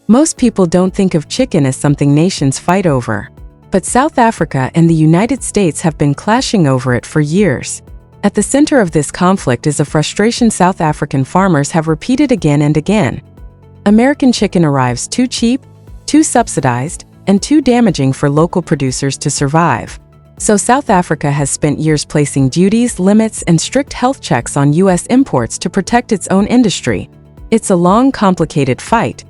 Most people don't think of chicken as something nations fight over. But South Africa and the United States have been clashing over it for years. At the center of this conflict is a frustration South African farmers have repeated again and again. American chicken arrives too cheap, too subsidized, and too damaging for local producers to survive. So South Africa has spent years placing duties, limits, and strict health checks on U.S. imports to protect its own industry. It's a long, complicated fight,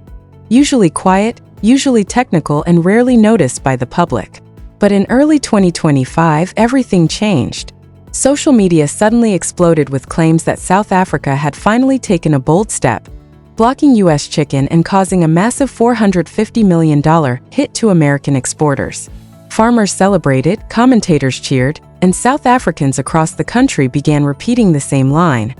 usually quiet, usually technical, and rarely noticed by the public. But in early 2025, everything changed. Social media suddenly exploded with claims that South Africa had finally taken a bold step, blocking U.S. chicken and causing a massive $450 million hit to American exporters. Farmers celebrated, commentators cheered, and South Africans across the country began repeating the same line.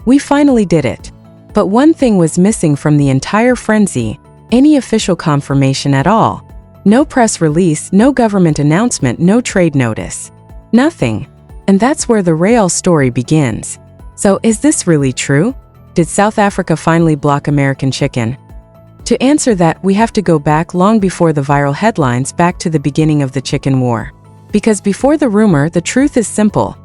We finally did it. But one thing was missing from the entire frenzy: any official confirmation at all. No press release, no government announcement, no trade notice. Nothing. And that's where the real story begins. So, is this really true? Did South Africa finally block American chicken? To answer that, we have to go back long before the viral headlines, back to the beginning of the chicken war. Because before the rumor, the truth is simple.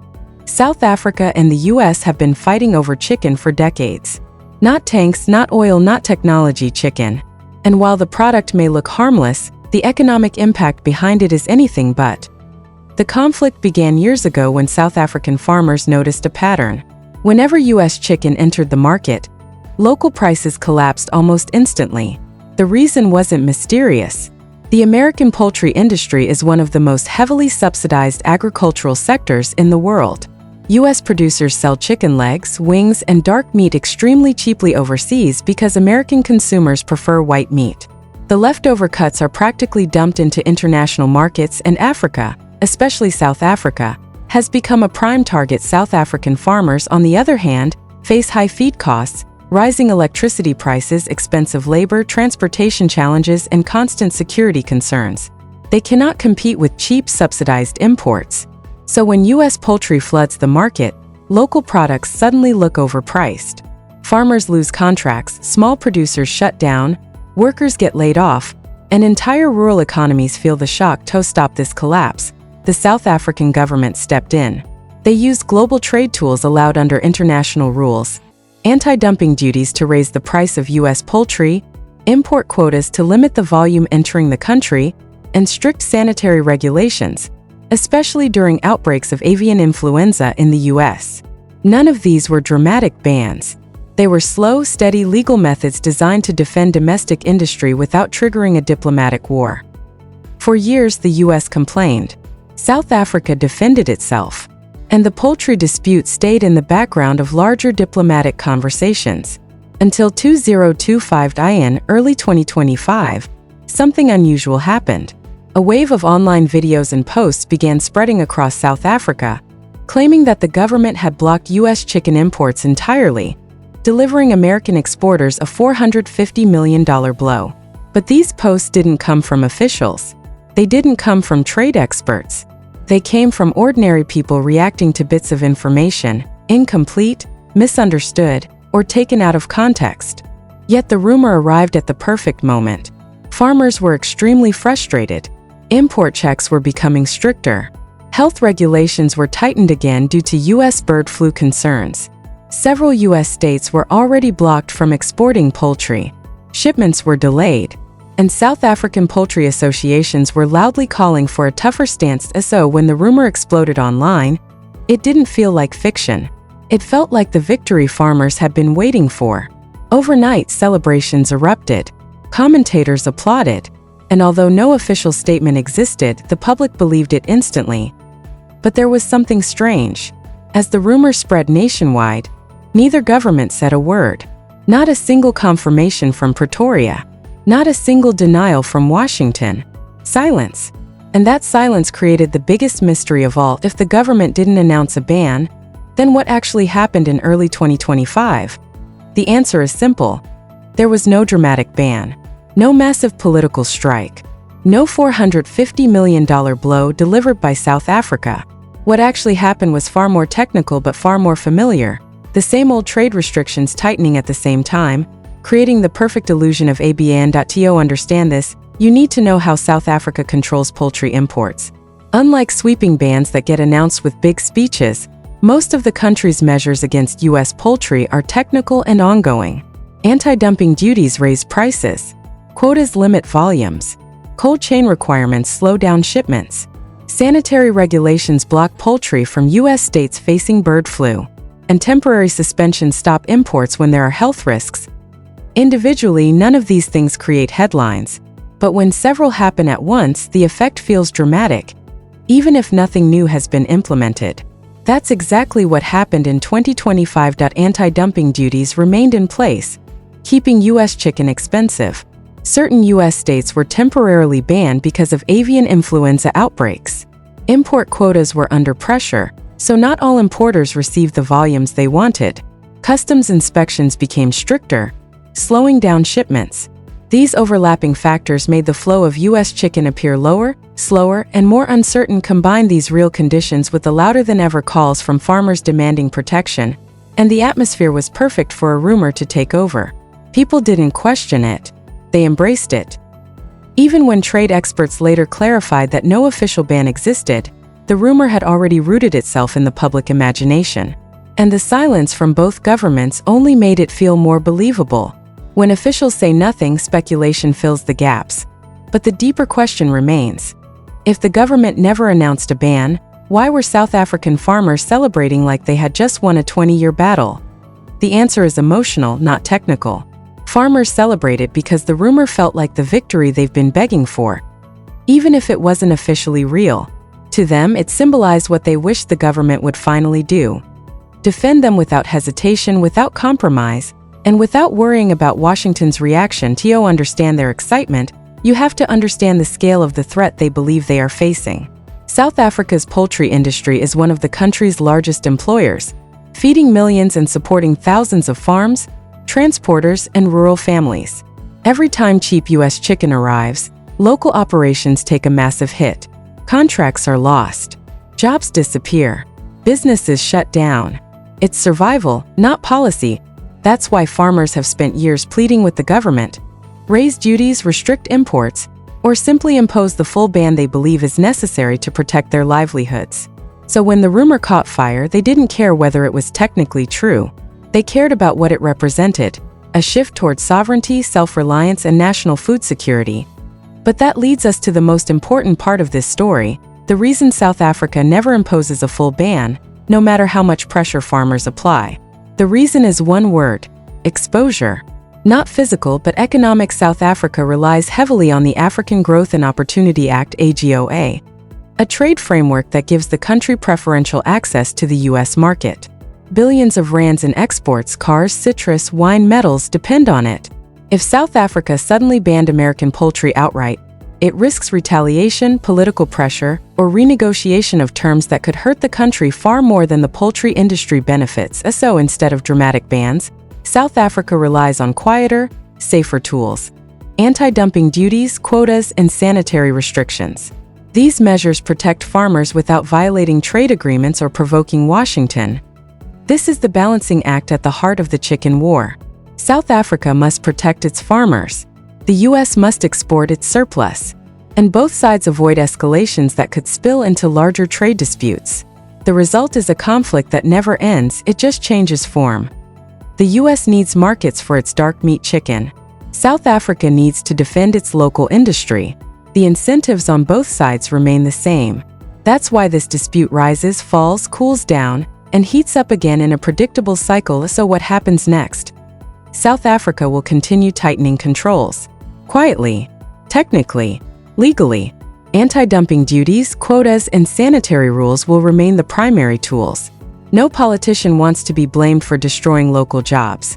South Africa and the US have been fighting over chicken for decades. Not tanks, not oil, not technology, chicken. And while the product may look harmless, the economic impact behind it is anything but. The conflict began years ago when South African farmers noticed a pattern. Whenever US chicken entered the market, local prices collapsed almost instantly. The reason wasn't mysterious. The American poultry industry is one of the most heavily subsidized agricultural sectors in the world. US producers sell chicken legs, wings, and dark meat extremely cheaply overseas because American consumers prefer white meat. The leftover cuts are practically dumped into international markets, and Africa, especially South Africa, has become a prime target. South African farmers, on the other hand, face high feed costs, rising electricity prices, expensive labor, transportation challenges, and constant security concerns. They cannot compete with cheap, subsidized imports. So when US poultry floods the market, local products suddenly look overpriced. Farmers lose contracts, small producers shut down, workers get laid off, and entire rural economies feel the shock. To stop this collapse, the South African government stepped in. They used global trade tools allowed under international rules: anti-dumping duties to raise the price of U.S. poultry, import quotas to limit the volume entering the country, and strict sanitary regulations, especially during outbreaks of avian influenza in the U.S. None of these were dramatic bans. They were slow, steady legal methods designed to defend domestic industry without triggering a diplomatic war. For years, the U.S. complained. South Africa defended itself. And the poultry dispute stayed in the background of larger diplomatic conversations. Until 2025 in early 2025, something unusual happened. A wave of online videos and posts began spreading across South Africa, claiming that the government had blocked U.S. chicken imports entirely, delivering American exporters a $450 million blow. But these posts didn't come from officials. They didn't come from trade experts. They came from ordinary people reacting to bits of information, incomplete, misunderstood, or taken out of context. Yet the rumor arrived at the perfect moment. Farmers were extremely frustrated. Import checks were becoming stricter. Health regulations were tightened again due to U.S. bird flu concerns. Several U.S. states were already blocked from exporting poultry. Shipments were delayed. And South African poultry associations were loudly calling for a tougher stance. So when the rumor exploded online, it didn't feel like fiction. It felt like the victory farmers had been waiting for. Overnight, celebrations erupted. Commentators applauded. And although no official statement existed, the public believed it instantly. But there was something strange. As the rumor spread nationwide, neither government said a word. Not a single confirmation from Pretoria. Not a single denial from Washington. Silence. And that silence created the biggest mystery of all. If the government didn't announce a ban, then what actually happened in early 2025? The answer is simple. There was no dramatic ban. No massive political strike. No $450 million blow delivered by South Africa. What actually happened was far more technical but far more familiar. The same old trade restrictions tightening at the same time, creating the perfect illusion of ABN. To understand this, you need to know how South Africa controls poultry imports. Unlike sweeping bans that get announced with big speeches, most of the country's measures against U.S. poultry are technical and ongoing. Anti-dumping duties raise prices. Quotas limit volumes. Cold chain requirements slow down shipments. Sanitary regulations block poultry from U.S. states facing bird flu. And temporary suspensions stop imports when there are health risks. Individually, none of these things create headlines. But when several happen at once, the effect feels dramatic, even if nothing new has been implemented. That's exactly what happened in 2025. Anti-dumping duties remained in place, keeping U.S. chicken expensive. Certain U.S. states were temporarily banned because of avian influenza outbreaks. Import quotas were under pressure, so not all importers received the volumes they wanted. Customs inspections became stricter, slowing down shipments. These overlapping factors made the flow of U.S. chicken appear lower, slower, and more uncertain. Combine these real conditions with the louder-than-ever calls from farmers demanding protection, and the atmosphere was perfect for a rumor to take over. People didn't question it. They embraced it. Even when trade experts later clarified that no official ban existed, the rumor had already rooted itself in the public imagination. And the silence from both governments only made it feel more believable. When officials say nothing, speculation fills the gaps. But the deeper question remains. If the government never announced a ban, why were South African farmers celebrating like they had just won a 20-year battle? The answer is emotional, not technical. Farmers celebrated because the rumor felt like the victory they've been begging for, even if it wasn't officially real. To them, it symbolized what they wished the government would finally do. Defend them without hesitation, without compromise, and without worrying about Washington's reaction. To understand their excitement, you have to understand the scale of the threat they believe they are facing. South Africa's poultry industry is one of the country's largest employers, feeding millions and supporting thousands of farms, transporters, and rural families. Every time cheap U.S. chicken arrives, local operations take a massive hit. Contracts are lost. Jobs disappear. Businesses shut down. It's survival, not policy. That's why farmers have spent years pleading with the government. Raise duties, restrict imports, or simply impose the full ban they believe is necessary to protect their livelihoods. So when the rumor caught fire, they didn't care whether it was technically true. They cared about what it represented: a shift towards sovereignty, self-reliance, and national food security. But that leads us to the most important part of this story: the reason South Africa never imposes a full ban, no matter how much pressure farmers apply. The reason is one word: exposure. Not physical but economic. South Africa relies heavily on the African Growth and Opportunity Act (AGOA), a trade framework that gives the country preferential access to the U.S. market. Billions of rands in exports, cars, citrus, wine, metals depend on it. If South Africa suddenly banned American poultry outright, it risks retaliation, political pressure, or renegotiation of terms that could hurt the country far more than the poultry industry benefits. So instead of dramatic bans, South Africa relies on quieter, safer tools: anti-dumping duties, quotas, and sanitary restrictions. These measures protect farmers without violating trade agreements or provoking Washington. This is the balancing act at the heart of the chicken war. South Africa must protect its farmers. The U.S. must export its surplus. And both sides avoid escalations that could spill into larger trade disputes. The result is a conflict that never ends, it just changes form. The U.S. needs markets for its dark meat chicken. South Africa needs to defend its local industry. The incentives on both sides remain the same. That's why this dispute rises, falls, cools down, and heats up again in a predictable cycle. So what happens next? South Africa will continue tightening controls. Quietly, technically, legally. Anti-dumping duties, quotas, and sanitary rules will remain the primary tools. No politician wants to be blamed for destroying local jobs.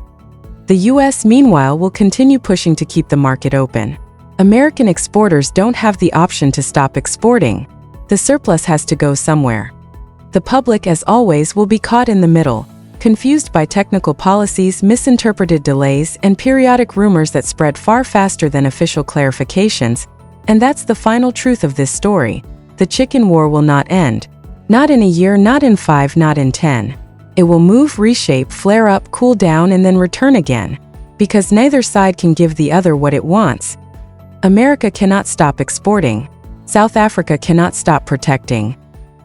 The U.S., meanwhile, will continue pushing to keep the market open. American exporters don't have the option to stop exporting. The surplus has to go somewhere. The public, as always, will be caught in the middle, confused by technical policies, misinterpreted delays, and periodic rumors that spread far faster than official clarifications. And that's the final truth of this story: the chicken war will not end. Not in a year, not in 5, not in 10. It will move, reshape, flare up, cool down, and then return again. Because neither side can give the other what it wants. America cannot stop exporting. South Africa cannot stop protecting.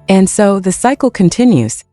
And so the cycle continues.